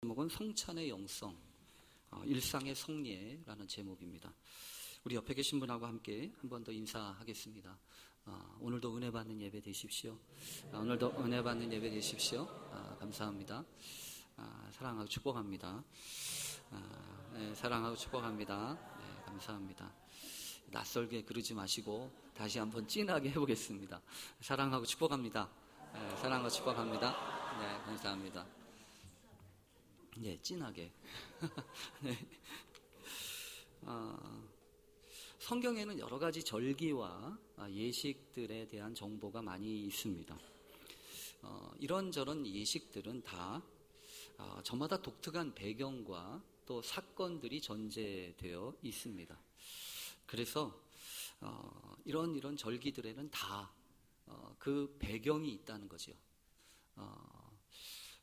제목은 성찬의 영성, 일상의 성례라는 제목입니다. 우리 옆에 계신 분하고 함께 한 번 더 인사하겠습니다. 오늘도 은혜 받는 예배 되십시오. 오늘도 은혜 받는 예배 되십시오. 감사합니다. 사랑하고 축복합니다. 네, 사랑하고 축복합니다. 네, 감사합니다. 낯설게 그러지 마시고 다시 한번 진하게 해보겠습니다. 사랑하고 축복합니다. 네, 사랑하고 축복합니다. 네, 감사합니다. 네, 진하게. 네. 성경에는 여러 가지 절기와 예식들에 대한 정보가 많이 있습니다. 이런저런 예식들은 다 저마다 독특한 배경과 또 사건들이 전제되어 있습니다. 그래서 이런 절기들에는 다 그 배경이 있다는 거죠.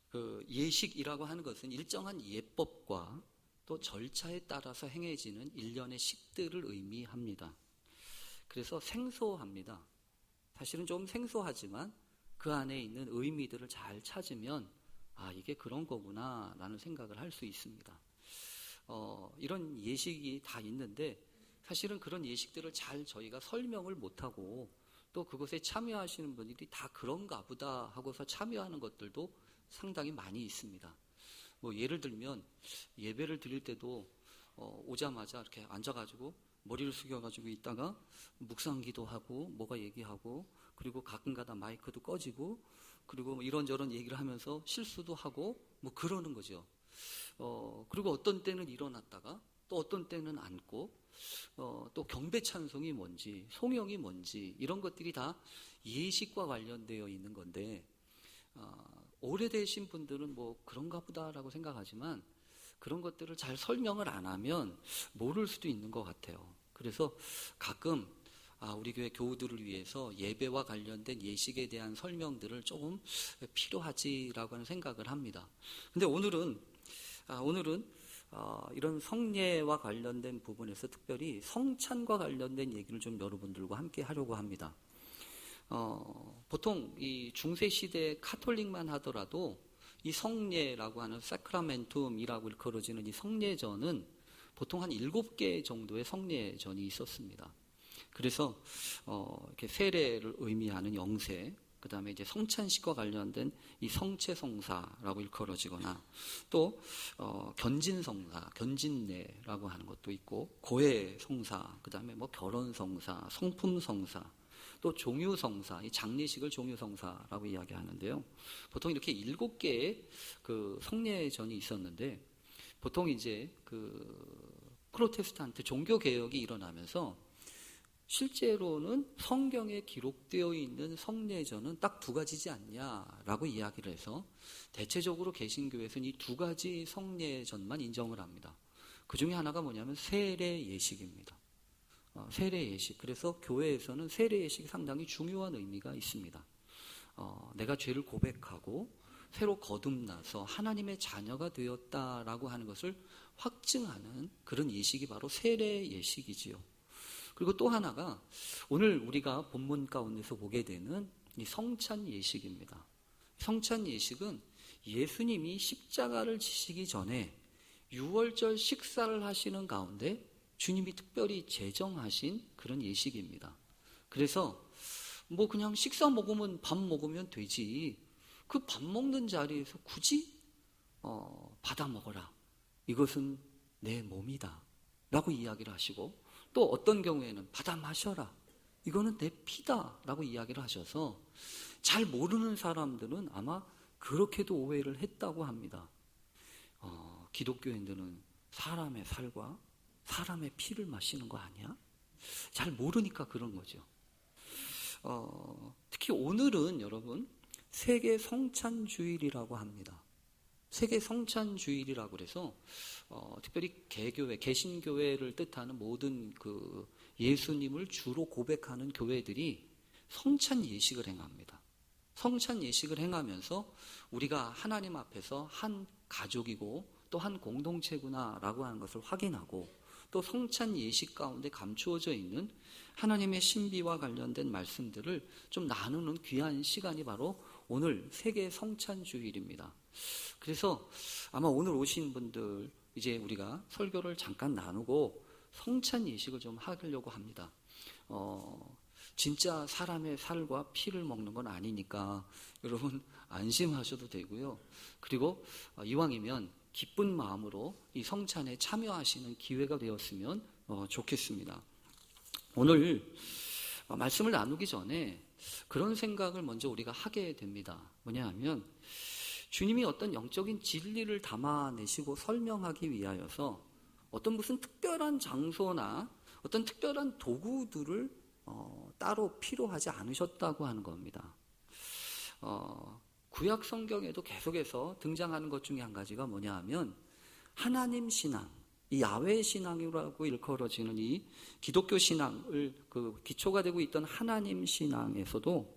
그 예식이라고 하는 것은 일정한 예법과 또 절차에 따라서 행해지는 일련의 식들을 의미합니다. 그래서 생소합니다. 사실은 좀 생소하지만 그 안에 있는 의미들을 잘 찾으면 이게 그런 거구나 라는 생각을 할 수 있습니다. 이런 예식이 다 있는데 사실은 그런 예식들을 잘 저희가 설명을 못하고 또 그것에 참여하시는 분들이 다 그런가 보다 하고서 참여하는 것들도 상당히 많이 있습니다. 뭐 예를 들면 예배를 드릴 때도 오자마자 이렇게 앉아가지고 머리를 숙여가지고 있다가 묵상기도 하고 뭐가 얘기하고 그리고 가끔가다 마이크도 꺼지고 그리고 뭐 이런저런 얘기를 하면서 실수도 하고 뭐 그러는 거죠. 그리고 어떤 때는 일어났다가 또 어떤 때는 앉고 또 경배 찬송이 뭔지 송영이 뭔지 이런 것들이 다 예식과 관련되어 있는 건데 오래되신 분들은 뭐 그런가 보다라고 생각하지만 그런 것들을 잘 설명을 안 하면 모를 수도 있는 것 같아요. 그래서 가끔 우리 교회 교우들을 위해서 예배와 관련된 예식에 대한 설명들을 조금 필요하지라고 하는 생각을 합니다. 근데 오늘은 이런 성례와 관련된 부분에서 특별히 성찬과 관련된 얘기를 좀 여러분들과 함께 하려고 합니다. 보통 이 중세 시대 카톨릭만 하더라도 이 성례라고 하는 사크라멘툼이라고 일컬어지는 이 성례전은 보통 한 7개 정도의 성례전이 있었습니다. 그래서 이렇게 세례를 의미하는 영세, 그 다음에 이제 성찬식과 관련된 이 성체성사라고 일컬어지거나 또 견진성사, 견진례라고 하는 것도 있고 고해성사, 그 다음에 뭐 결혼성사, 성품성사, 또 종유성사, 이 장례식을 종유성사라고 이야기하는데요. 보통 이렇게 7개의 그 성례전이 있었는데 보통 이제 그 프로테스탄트 종교 개혁이 일어나면서 실제로는 성경에 기록되어 있는 성례전은 딱 2가지지 않냐라고 이야기를 해서 대체적으로 개신교에서는 이 2가지 성례전만 인정을 합니다. 그 중에 하나가 뭐냐면 세례 예식입니다. 세례 예식. 그래서 교회에서는 세례 예식이 상당히 중요한 의미가 있습니다. 내가 죄를 고백하고 새로 거듭나서 하나님의 자녀가 되었다라고 하는 것을 확증하는 그런 예식이 바로 세례 예식이지요. 그리고 또 하나가 오늘 우리가 본문 가운데서 보게 되는 이 성찬 예식입니다. 성찬 예식은 예수님이 십자가를 지시기 전에 유월절 식사를 하시는 가운데 주님이 특별히 제정하신 그런 예식입니다. 그래서 뭐 그냥 식사 먹으면 밥 먹으면 되지 그 밥 먹는 자리에서 굳이 받아 먹어라. 이것은 내 몸이다 라고 이야기를 하시고 또 어떤 경우에는 받아 마셔라. 이거는 내 피다 라고 이야기를 하셔서 잘 모르는 사람들은 아마 그렇게도 오해를 했다고 합니다. 기독교인들은 사람의 살과 사람의 피를 마시는 거 아니야? 잘 모르니까 그런 거죠. 특히 오늘은 여러분 세계 성찬주일이라고 합니다. 세계 성찬주일이라고 그래서 특별히 개교회, 개신교회를 뜻하는 모든 그 예수님을 주로 고백하는 교회들이 성찬 예식을 행합니다. 성찬 예식을 행하면서 우리가 하나님 앞에서 한 가족이고 또 한 공동체구나라고 하는 것을 확인하고 또 성찬 예식 가운데 감추어져 있는 하나님의 신비와 관련된 말씀들을 좀 나누는 귀한 시간이 바로 오늘 세계 성찬주일입니다. 그래서 아마 오늘 오신 분들 이제 우리가 설교를 잠깐 나누고 성찬 예식을 좀 하려고 합니다. 진짜 사람의 살과 피를 먹는 건 아니니까 여러분 안심하셔도 되고요. 그리고 이왕이면 기쁜 마음으로 이 성찬에 참여하시는 기회가 되었으면 좋겠습니다. 오늘 말씀을 나누기 전에 그런 생각을 먼저 우리가 하게 됩니다. 뭐냐 하면 주님이 어떤 영적인 진리를 담아내시고 설명하기 위하여서 어떤 무슨 특별한 장소나 어떤 특별한 도구들을 따로 필요하지 않으셨다고 하는 겁니다. 구약 성경에도 계속해서 등장하는 것 중에 한 가지가 뭐냐 하면 하나님 신앙, 이 야훼 신앙이라고 일컬어지는 이 기독교 신앙을 그 기초가 되고 있던 하나님 신앙에서도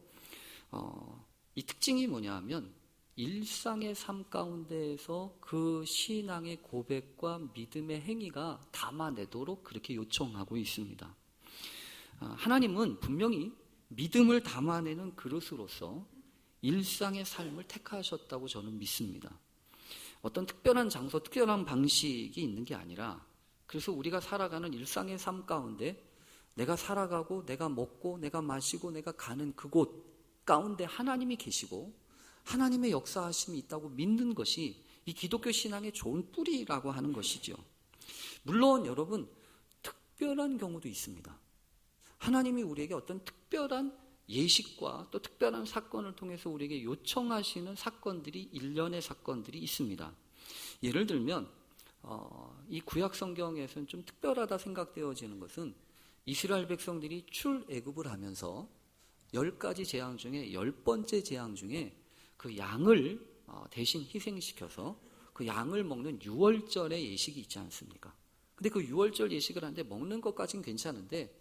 이 특징이 뭐냐 하면 일상의 삶 가운데에서 그 신앙의 고백과 믿음의 행위가 담아내도록 그렇게 요청하고 있습니다. 하나님은 분명히 믿음을 담아내는 그릇으로서 일상의 삶을 택하셨다고 저는 믿습니다. 어떤 특별한 장소, 특별한 방식이 있는 게 아니라 그래서 우리가 살아가는 일상의 삶 가운데 내가 살아가고 내가 먹고 내가 마시고 내가 가는 그곳 가운데 하나님이 계시고 하나님의 역사하심이 있다고 믿는 것이 이 기독교 신앙의 좋은 뿌리라고 하는 것이죠. 물론 여러분 특별한 경우도 있습니다. 하나님이 우리에게 어떤 특별한 예식과 또 특별한 사건을 통해서 우리에게 요청하시는 사건들이 일련의 사건들이 있습니다. 예를 들면 이 구약 성경에서는 좀 특별하다 생각되어지는 것은 이스라엘 백성들이 출애굽을 하면서 10가지 재앙 중에 10번째 재앙 중에 그 양을 대신 희생시켜서 그 양을 먹는 유월절의 예식이 있지 않습니까? 근데 그 유월절 예식을 하는데 먹는 것까지는 괜찮은데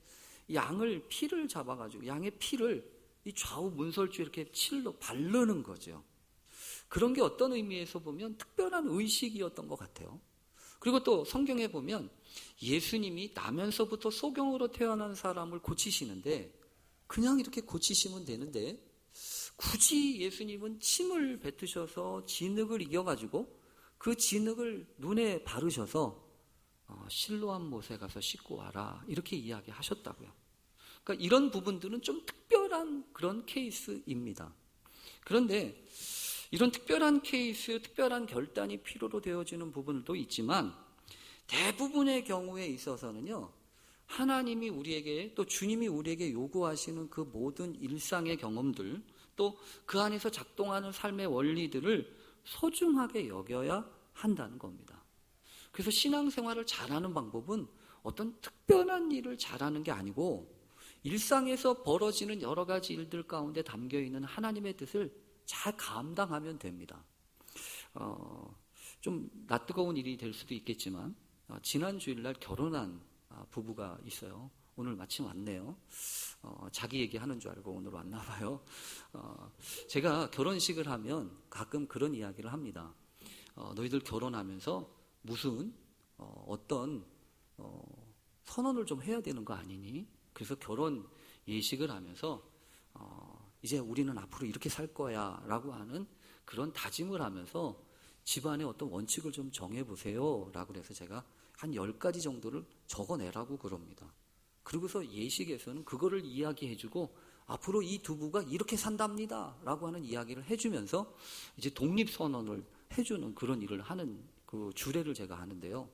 양을 피를 잡아가지고 양의 피를 이 좌우 문설주에 이렇게 칠로 바르는 거죠. 그런 게 어떤 의미에서 보면 특별한 의식이었던 것 같아요. 그리고 또 성경에 보면 예수님이 나면서부터 소경으로 태어난 사람을 고치시는데 그냥 이렇게 고치시면 되는데 굳이 예수님은 침을 뱉으셔서 진흙을 이겨가지고 그 진흙을 눈에 바르셔서 실로암 못에 가서 씻고 와라 이렇게 이야기하셨다고요. 그러니까 이런 부분들은 좀 특별한 그런 케이스입니다. 그런데 이런 특별한 케이스, 특별한 결단이 필요로 되어지는 부분도 있지만 대부분의 경우에 있어서는요, 하나님이 우리에게 또 주님이 우리에게 요구하시는 그 모든 일상의 경험들 또 그 안에서 작동하는 삶의 원리들을 소중하게 여겨야 한다는 겁니다. 그래서 신앙생활을 잘하는 방법은 어떤 특별한 일을 잘하는 게 아니고 일상에서 벌어지는 여러 가지 일들 가운데 담겨있는 하나님의 뜻을 잘 감당하면 됩니다. 좀 낯뜨거운 일이 될 수도 있겠지만 지난 주일날 결혼한 부부가 있어요. 오늘 마침 왔네요. 자기 얘기하는 줄 알고 오늘 왔나 봐요. 제가 결혼식을 하면 가끔 그런 이야기를 합니다. 너희들 결혼하면서 무슨 어떤 선언을 좀 해야 되는 거 아니니? 그래서 결혼 예식을 하면서 이제 우리는 앞으로 이렇게 살 거야 라고 하는 그런 다짐을 하면서 집안의 어떤 원칙을 좀 정해보세요 라고 해서 제가 한 10가지 정도를 적어내라고 그럽니다. 그러고서 예식에서는 그거를 이야기해주고 앞으로 이 두 부가 이렇게 산답니다 라고 하는 이야기를 해주면서 이제 독립선언을 해주는 그런 일을 하는 그 주례를 제가 하는데요.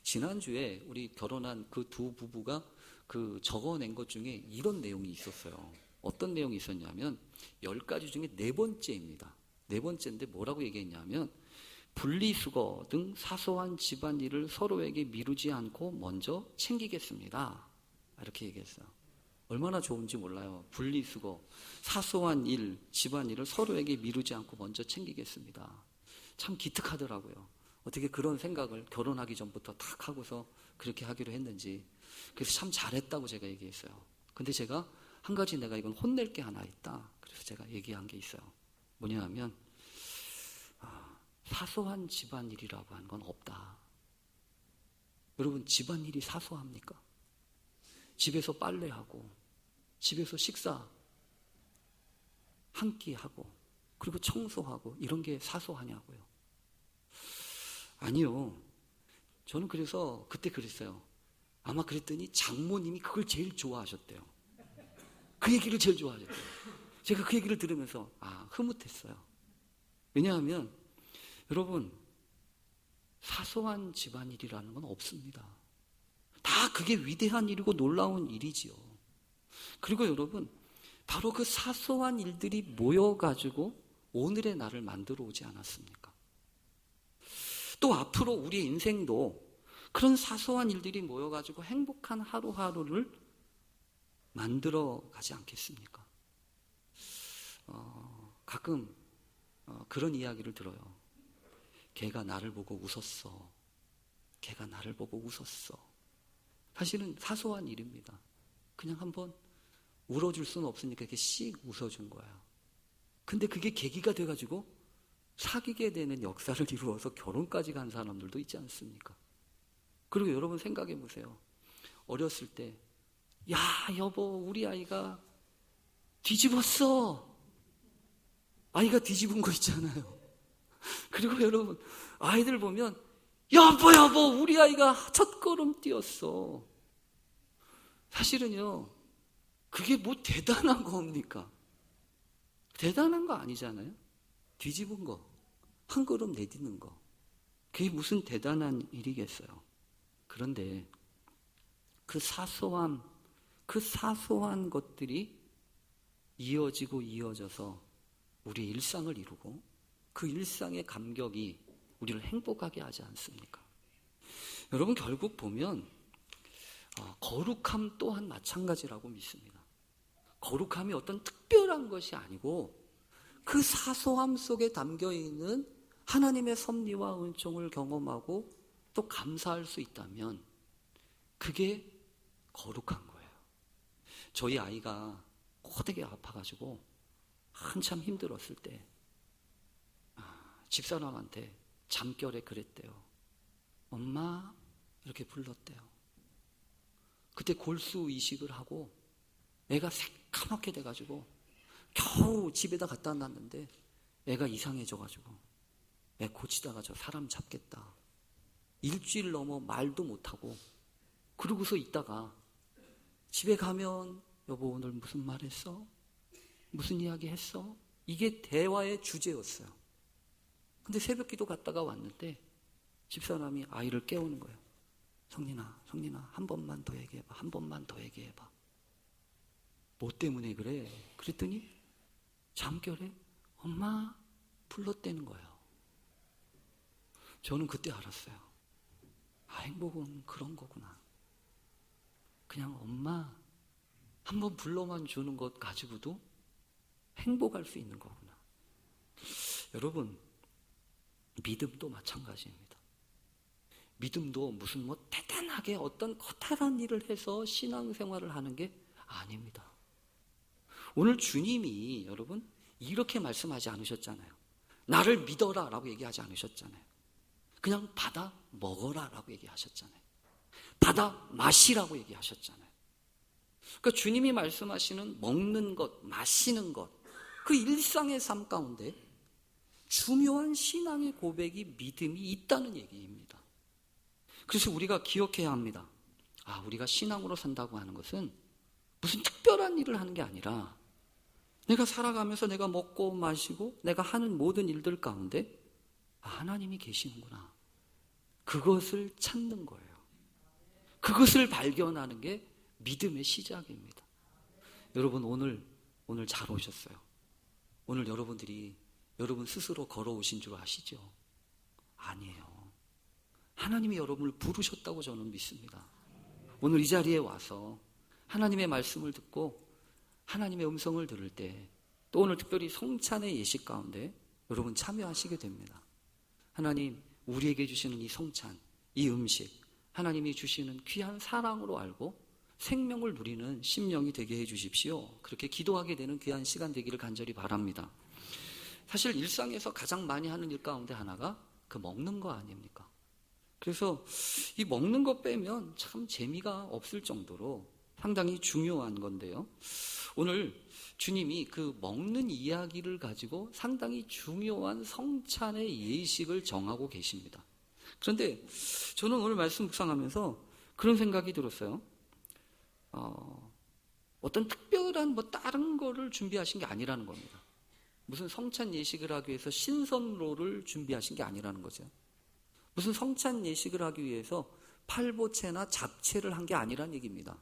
지난주에 우리 결혼한 그 두 부부가 그 적어낸 것 중에 이런 내용이 있었어요. 어떤 내용이 있었냐면 10가지 중에 4번째입니다. 4번째인데 뭐라고 얘기했냐면 분리수거 등 사소한 집안일을 서로에게 미루지 않고 먼저 챙기겠습니다. 이렇게 얘기했어요. 얼마나 좋은지 몰라요. 분리수거, 사소한 일, 집안일을 서로에게 미루지 않고 먼저 챙기겠습니다. 참 기특하더라고요. 어떻게 그런 생각을 결혼하기 전부터 탁 하고서 그렇게 하기로 했는지. 그래서 참 잘했다고 제가 얘기했어요. 근데 제가 한 가지 내가 이건 혼낼 게 하나 있다. 그래서 제가 얘기한 게 있어요. 뭐냐 하면 사소한 집안일이라고 하는 건 없다. 여러분 집안일이 사소합니까? 집에서 빨래하고 집에서 식사 한 끼 하고 그리고 청소하고 이런 게 사소하냐고요. 아니요. 저는 그래서 그때 그랬어요. 아마 그랬더니 장모님이 그걸 제일 좋아하셨대요. 그 얘기를 제일 좋아하셨대요. 제가 그 얘기를 들으면서 흐뭇했어요. 왜냐하면 여러분, 사소한 집안일이라는 건 없습니다. 다 그게 위대한 일이고 놀라운 일이지요. 그리고 여러분, 바로 그 사소한 일들이 모여가지고 오늘의 나를 만들어 오지 않았습니까? 또 앞으로 우리의 인생도 그런 사소한 일들이 모여가지고 행복한 하루하루를 만들어 가지 않겠습니까? 가끔 그런 이야기를 들어요. 걔가 나를 보고 웃었어. 걔가 나를 보고 웃었어. 사실은 사소한 일입니다. 그냥 한번 울어줄 수는 없으니까 이렇게 씩 웃어준 거야. 근데 그게 계기가 돼가지고 사귀게 되는 역사를 이루어서 결혼까지 간 사람들도 있지 않습니까? 그리고 여러분 생각해 보세요. 어렸을 때, 야, 여보, 우리 아이가 뒤집었어. 아이가 뒤집은 거 있잖아요. 그리고 여러분, 아이들 보면, 여보, 우리 아이가 첫 걸음 뛰었어. 사실은요, 그게 뭐 대단한 겁니까? 대단한 거 아니잖아요. 뒤집은 거, 한 걸음 내딛는 거, 그게 무슨 대단한 일이겠어요. 그런데 그 사소한 것들이 이어지고 이어져서 우리의 일상을 이루고 그 일상의 감격이 우리를 행복하게 하지 않습니까? 여러분, 결국 보면 거룩함 또한 마찬가지라고 믿습니다. 거룩함이 어떤 특별한 것이 아니고 그 사소함 속에 담겨있는 하나님의 섭리와 은총을 경험하고 또 감사할 수 있다면 그게 거룩한 거예요. 저희 아이가 고되게 아파가지고 한참 힘들었을 때 집사람한테 잠결에 그랬대요. 엄마, 이렇게 불렀대요. 그때 골수 이식을 하고 애가 새까맣게 돼가지고 겨우 집에다 갖다 놨는데 애가 이상해져가지고 애 고치다가 저 사람 잡겠다. 일주일 넘어 말도 못하고 그러고서 있다가 집에 가면 여보 오늘 무슨 말 했어? 무슨 이야기 했어? 이게 대화의 주제였어요. 근데 새벽 기도 갔다가 왔는데 집사람이 아이를 깨우는 거예요. 성린아 한 번만 더 얘기해봐. 한 번만 더 얘기해봐. 뭐 때문에 그래? 그랬더니 잠결에 엄마 불렀대는 거예요. 저는 그때 알았어요. 행복은 그런 거구나. 그냥 엄마 한 번 불러만 주는 것 가지고도 행복할 수 있는 거구나. 여러분, 믿음도 마찬가지입니다. 믿음도 무슨 뭐 대단하게 어떤 커다란 일을 해서 신앙생활을 하는 게 아닙니다. 오늘 주님이 여러분 이렇게 말씀하지 않으셨잖아요. 나를 믿어라 라고 얘기하지 않으셨잖아요. 그냥 받아 먹어라 라고 얘기하셨잖아요. 받아 마시라고 얘기하셨잖아요. 그러니까 주님이 말씀하시는 먹는 것, 마시는 것, 그 일상의 삶 가운데 중요한 신앙의 고백이 믿음이 있다는 얘기입니다. 그래서 우리가 기억해야 합니다. 우리가 신앙으로 산다고 하는 것은 무슨 특별한 일을 하는 게 아니라 내가 살아가면서 내가 먹고 마시고 내가 하는 모든 일들 가운데 하나님이 계시는구나. 그것을 찾는 거예요. 그것을 발견하는 게 믿음의 시작입니다. 여러분 오늘 잘 오셨어요. 오늘 여러분들이 여러분 스스로 걸어오신 줄 아시죠? 아니에요. 하나님이 여러분을 부르셨다고 저는 믿습니다. 오늘 이 자리에 와서 하나님의 말씀을 듣고 하나님의 음성을 들을 때 또 오늘 특별히 성찬의 예식 가운데 여러분 참여하시게 됩니다. 하나님 우리에게 주시는 이 성찬, 이 음식, 하나님이 주시는 귀한 사랑으로 알고 생명을 누리는 심령이 되게 해주십시오. 그렇게 기도하게 되는 귀한 시간 되기를 간절히 바랍니다. 사실 일상에서 가장 많이 하는 일 가운데 하나가 그 먹는 거 아닙니까? 그래서 이 먹는 거 빼면 참 재미가 없을 정도로 상당히 중요한 건데요. 오늘 주님이 그 먹는 이야기를 가지고 상당히 중요한 성찬의 예식을 정하고 계십니다. 그런데 저는 오늘 말씀 묵상하면서 그런 생각이 들었어요. 어떤 특별한 다른 거를 준비하신 게 아니라는 겁니다. 무슨 성찬 예식을 하기 위해서 신선로를 준비하신 게 아니라는 거죠. 무슨 성찬 예식을 하기 위해서 팔보채나 잡채를 한 게 아니란 얘기입니다.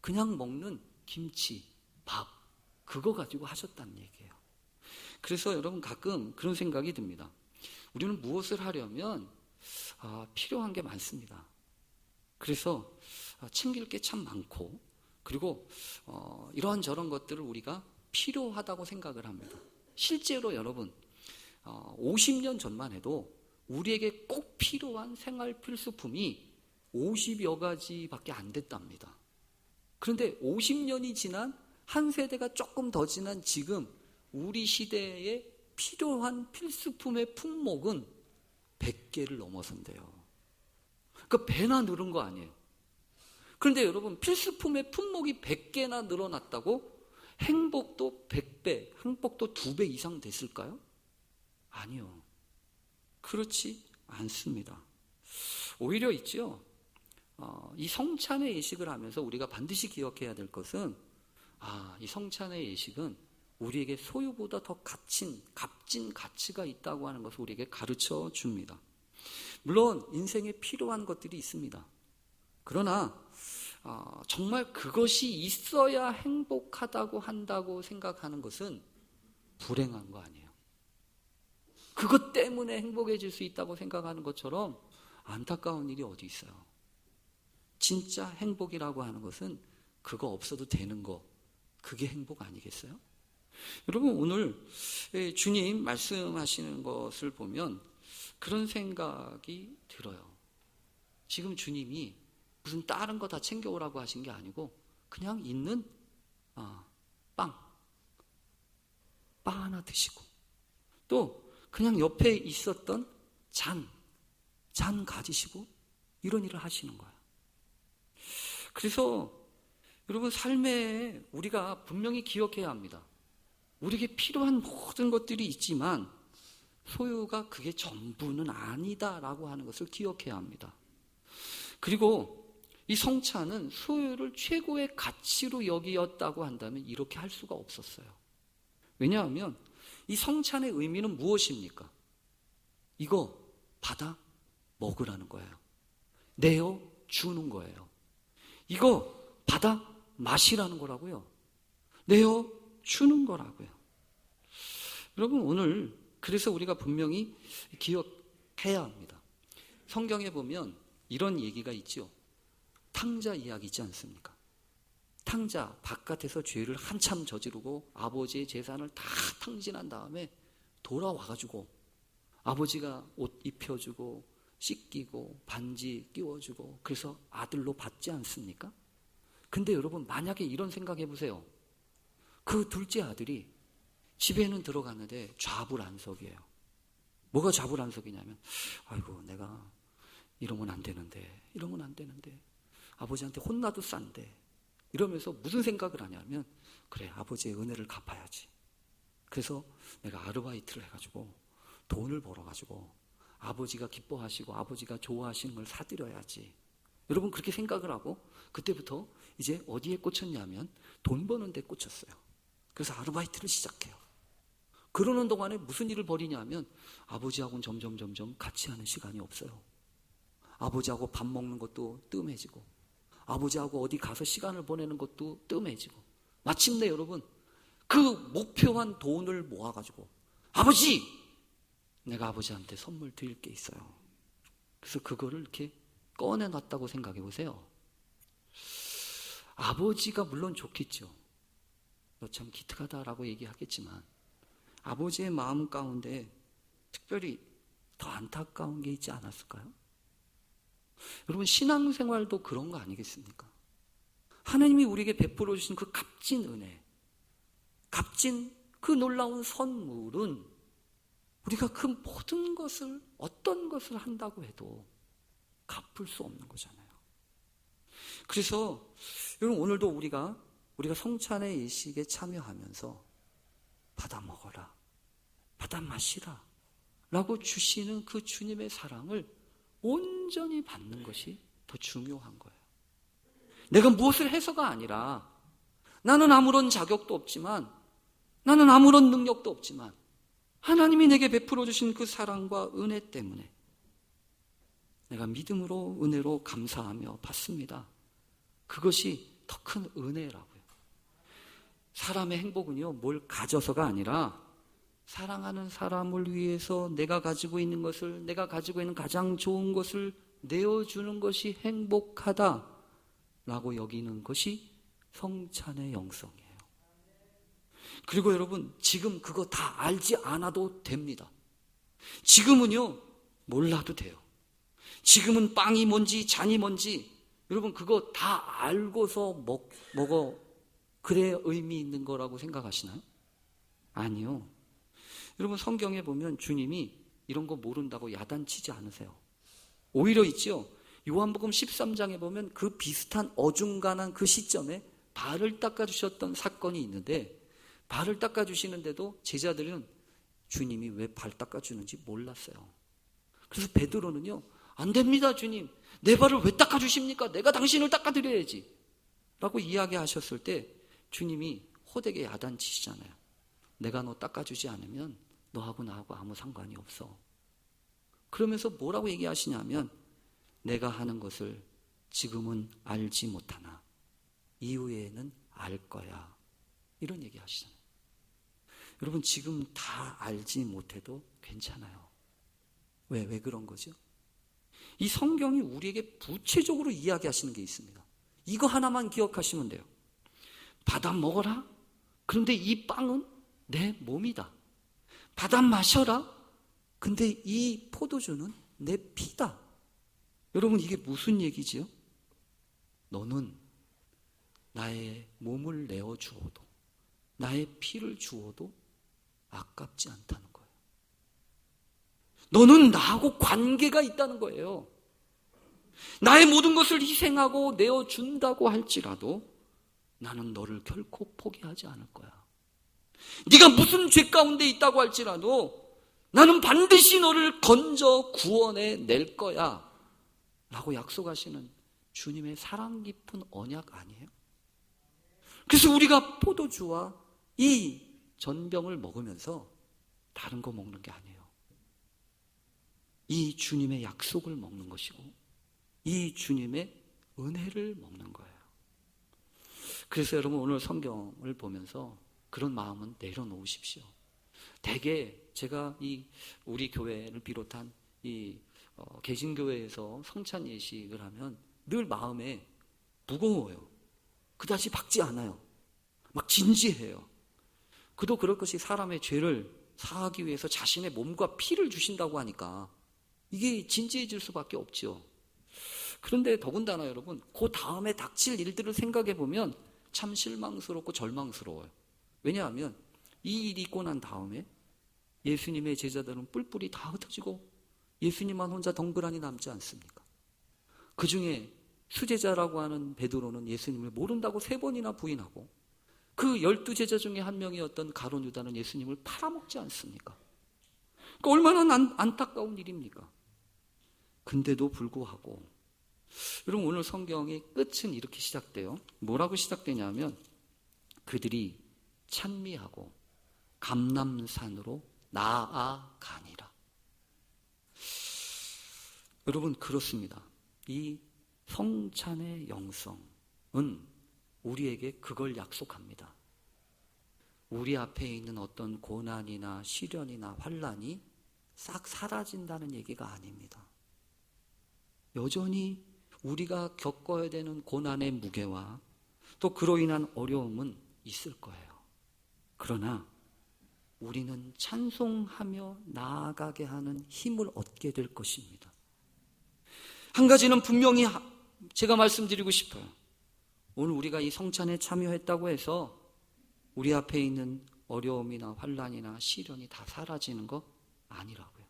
그냥 먹는 김치, 밥, 그거 가지고 하셨다는 얘기예요. 그래서 여러분 가끔 그런 생각이 듭니다. 우리는 무엇을 하려면 필요한 게 많습니다. 그래서 챙길 게 참 많고, 그리고 이런저런 것들을 우리가 필요하다고 생각을 합니다. 실제로 여러분 50년 전만 해도 우리에게 꼭 필요한 생활 필수품이 50여 가지밖에 안 됐답니다. 그런데 50년이 지난 한 세대가 조금 더 지난 지금 우리 시대에 필요한 필수품의 품목은 100개를 넘어선대요. 그러니까 배나 늘은 거 아니에요. 그런데 여러분 필수품의 품목이 100개나 늘어났다고 행복도 100배, 행복도 2배 이상 됐을까요? 아니요. 그렇지 않습니다. 오히려 있죠. 이 성찬의 예식을 하면서 우리가 반드시 기억해야 될 것은 이 성찬의 예식은 우리에게 소유보다 더 값진 가치가 있다고 하는 것을 우리에게 가르쳐 줍니다. 물론 인생에 필요한 것들이 있습니다. 그러나 정말 그것이 있어야 행복하다고 한다고 생각하는 것은 불행한 거 아니에요. 그것 때문에 행복해질 수 있다고 생각하는 것처럼 안타까운 일이 어디 있어요. 진짜 행복이라고 하는 것은 그거 없어도 되는 거, 그게 행복 아니겠어요? 여러분 오늘 주님 말씀하시는 것을 보면 그런 생각이 들어요. 지금 주님이 무슨 다른 거 다 챙겨오라고 하신 게 아니고 그냥 있는 빵 하나 드시고 또 그냥 옆에 있었던 잔 가지시고 이런 일을 하시는 거예요. 그래서 여러분 삶에 우리가 분명히 기억해야 합니다. 우리에게 필요한 모든 것들이 있지만 소유가 그게 전부는 아니다라고 하는 것을 기억해야 합니다. 그리고 이 성찬은 소유를 최고의 가치로 여기었다고 한다면 이렇게 할 수가 없었어요. 왜냐하면 이 성찬의 의미는 무엇입니까? 이거 받아 먹으라는 거예요. 내어 주는 거예요. 이거 받아 마시라는 거라고요. 내어 주는 거라고요. 여러분 오늘 그래서 우리가 분명히 기억해야 합니다. 성경에 보면 이런 얘기가 있죠. 탕자 이야기 있지 않습니까? 탕자 바깥에서 죄를 한참 저지르고 아버지의 재산을 다 탕진한 다음에 돌아와가지고 아버지가 옷 입혀주고 씻기고 반지 끼워주고 그래서 아들로 받지 않습니까? 근데 여러분 만약에 이런 생각해 보세요. 그 둘째 아들이 집에는 들어갔는데 좌불안석이에요. 뭐가 좌불안석이냐면 아이고 내가 이러면 안 되는데 아버지한테 혼나도 싼데 이러면서 무슨 생각을 하냐면 그래 아버지의 은혜를 갚아야지. 그래서 내가 아르바이트를 해가지고 돈을 벌어가지고 아버지가 기뻐하시고 아버지가 좋아하시는 걸 사드려야지. 여러분 그렇게 생각을 하고 그때부터 이제 어디에 꽂혔냐면 돈 버는 데 꽂혔어요. 그래서 아르바이트를 시작해요. 그러는 동안에 무슨 일을 벌이냐면 아버지하고는 점점 같이 하는 시간이 없어요. 아버지하고 밥 먹는 것도 뜸해지고 아버지하고 어디 가서 시간을 보내는 것도 뜸해지고 마침내 여러분 그 목표한 돈을 모아가지고 아버지! 내가 아버지한테 선물 드릴 게 있어요. 그래서 그거를 이렇게 꺼내놨다고 생각해 보세요. 아버지가 물론 좋겠죠. 너 참 기특하다라고 얘기하겠지만 아버지의 마음 가운데 특별히 더 안타까운 게 있지 않았을까요? 여러분 신앙생활도 그런 거 아니겠습니까? 하나님이 우리에게 베풀어 주신 그 값진 은혜, 값진 그 놀라운 선물은 우리가 그 모든 것을 어떤 것을 한다고 해도 갚을 수 없는 거잖아요. 그래서 여러분 오늘도 우리가 우리가 성찬의 예식에 참여하면서 받아 먹어라, 받아 마시라 라고 주시는 그 주님의 사랑을 온전히 받는 것이 더 중요한 거예요. 내가 무엇을 해서가 아니라 나는 아무런 자격도 없지만, 나는 아무런 능력도 없지만 하나님이 내게 베풀어 주신 그 사랑과 은혜 때문에 내가 믿음으로 은혜로 감사하며 받습니다. 그것이 더 큰 은혜라고요. 사람의 행복은요, 뭘 가져서가 아니라 사랑하는 사람을 위해서 내가 가지고 있는 것을, 내가 가지고 있는 가장 좋은 것을 내어주는 것이 행복하다라고 여기는 것이 성찬의 영성이에요. 그리고 여러분, 지금 그거 다 알지 않아도 됩니다. 지금은요, 몰라도 돼요. 지금은 빵이 뭔지 잔이 뭔지 여러분 그거 다 알고서 먹어 그래야 의미 있는 거라고 생각하시나요? 아니요. 여러분 성경에 보면 주님이 이런 거 모른다고 야단치지 않으세요. 오히려 있죠. 요한복음 13장에 보면 그 비슷한 어중간한 그 시점에 발을 닦아주셨던 사건이 있는데, 발을 닦아주시는데도 제자들은 주님이 왜 발 닦아주는지 몰랐어요. 그래서 베드로는요, 안 됩니다 주님, 내 발을 왜 닦아주십니까? 내가 당신을 닦아드려야지 라고 이야기하셨을 때 주님이 호되게 야단치시잖아요. 내가 너 닦아주지 않으면 너하고 나하고 아무 상관이 없어. 그러면서 뭐라고 얘기하시냐면, 내가 하는 것을 지금은 알지 못하나 이후에는 알 거야, 이런 얘기 하시잖아요. 여러분 지금 다 알지 못해도 괜찮아요. 왜 그런 거죠? 이 성경이 우리에게 구체적으로 이야기하시는 게 있습니다. 이거 하나만 기억하시면 돼요. 받아 먹어라. 그런데 이 빵은 내 몸이다. 받아 마셔라. 근데 이 포도주는 내 피다. 여러분 이게 무슨 얘기지요? 너는 나의 몸을 내어 주어도, 나의 피를 주어도 아깝지 않다는 거예요. 너는 나하고 관계가 있다는 거예요. 나의 모든 것을 희생하고 내어준다고 할지라도 나는 너를 결코 포기하지 않을 거야. 네가 무슨 죄 가운데 있다고 할지라도 나는 반드시 너를 건져 구원해 낼 거야 라고 약속하시는 주님의 사랑 깊은 언약 아니에요? 그래서 우리가 포도주와 이 전병을 먹으면서 다른 거 먹는 게 아니에요. 이 주님의 약속을 먹는 것이고 이 주님의 은혜를 먹는 거예요. 그래서 여러분 오늘 성경을 보면서 그런 마음은 내려놓으십시오. 대개 제가 우리 교회를 비롯한 개신교회에서 성찬 예식을 하면 늘 마음에 무거워요. 그다지 박지 않아요. 막 진지해요. 그도 그럴 것이 사람의 죄를 사하기 위해서 자신의 몸과 피를 주신다고 하니까 이게 진지해질 수밖에 없죠. 그런데 더군다나 여러분, 그 다음에 닥칠 일들을 생각해 보면 참 실망스럽고 절망스러워요. 왜냐하면 이 일이 있고 난 다음에 예수님의 제자들은 뿔뿔이 다 흩어지고 예수님만 혼자 덩그러니 남지 않습니까? 그 중에 수제자라고 하는 베드로는 예수님을 모른다고 3번이나 부인하고, 그 12제자 중에 한 명이었던 가룟 유다는 예수님을 팔아먹지 않습니까? 그러니까 얼마나 안타까운 일입니까? 근데도 불구하고 여러분 오늘 성경의 끝은 이렇게 시작돼요. 뭐라고 시작되냐면 그들이 찬미하고 감람산으로 나아가니라. 여러분 그렇습니다. 이 성찬의 영성은 우리에게 그걸 약속합니다. 우리 앞에 있는 어떤 고난이나 시련이나 환난이 싹 사라진다는 얘기가 아닙니다. 여전히 우리가 겪어야 되는 고난의 무게와 또 그로 인한 어려움은 있을 거예요. 그러나 우리는 찬송하며 나아가게 하는 힘을 얻게 될 것입니다. 한 가지는 분명히 제가 말씀드리고 싶어요. 오늘 우리가 이 성찬에 참여했다고 해서 우리 앞에 있는 어려움이나 환난이나 시련이 다 사라지는 거 아니라고요.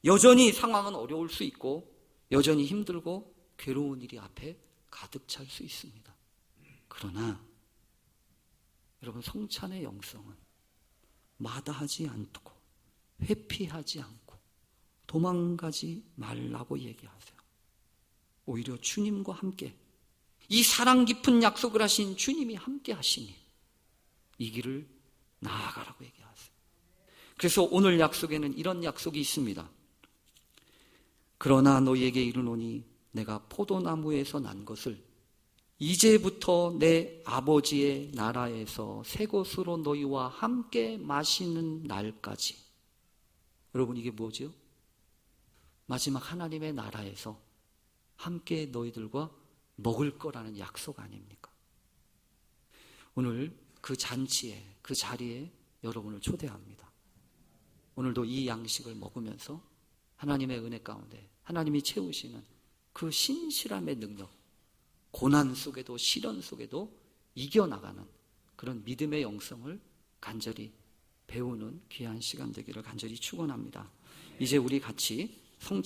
여전히 상황은 어려울 수 있고 여전히 힘들고 괴로운 일이 앞에 가득 찰 수 있습니다. 그러나 여러분, 성찬의 영성은 마다하지 않고 회피하지 않고 도망가지 말라고 얘기하세요. 오히려 주님과 함께, 이 사랑 깊은 약속을 하신 주님이 함께 하시니 이 길을 나아가라고 얘기하세요. 그래서 오늘 약속에는 이런 약속이 있습니다. 그러나 너희에게 이르노니 내가 포도나무에서 난 것을 이제부터 내 아버지의 나라에서 새 것으로 너희와 함께 마시는 날까지. 여러분, 이게 뭐죠? 마지막 하나님의 나라에서 함께 너희들과 먹을 거라는 약속 아닙니까? 오늘 그 잔치에, 그 자리에 여러분을 초대합니다. 오늘도 이 양식을 먹으면서 하나님의 은혜 가운데 하나님이 채우시는 그 신실함의 능력, 고난 속에도 시련 속에도 이겨나가는 그런 믿음의 영성을 간절히 배우는 귀한 시간 되기를 간절히 축원합니다. 이제 우리 같이 성찬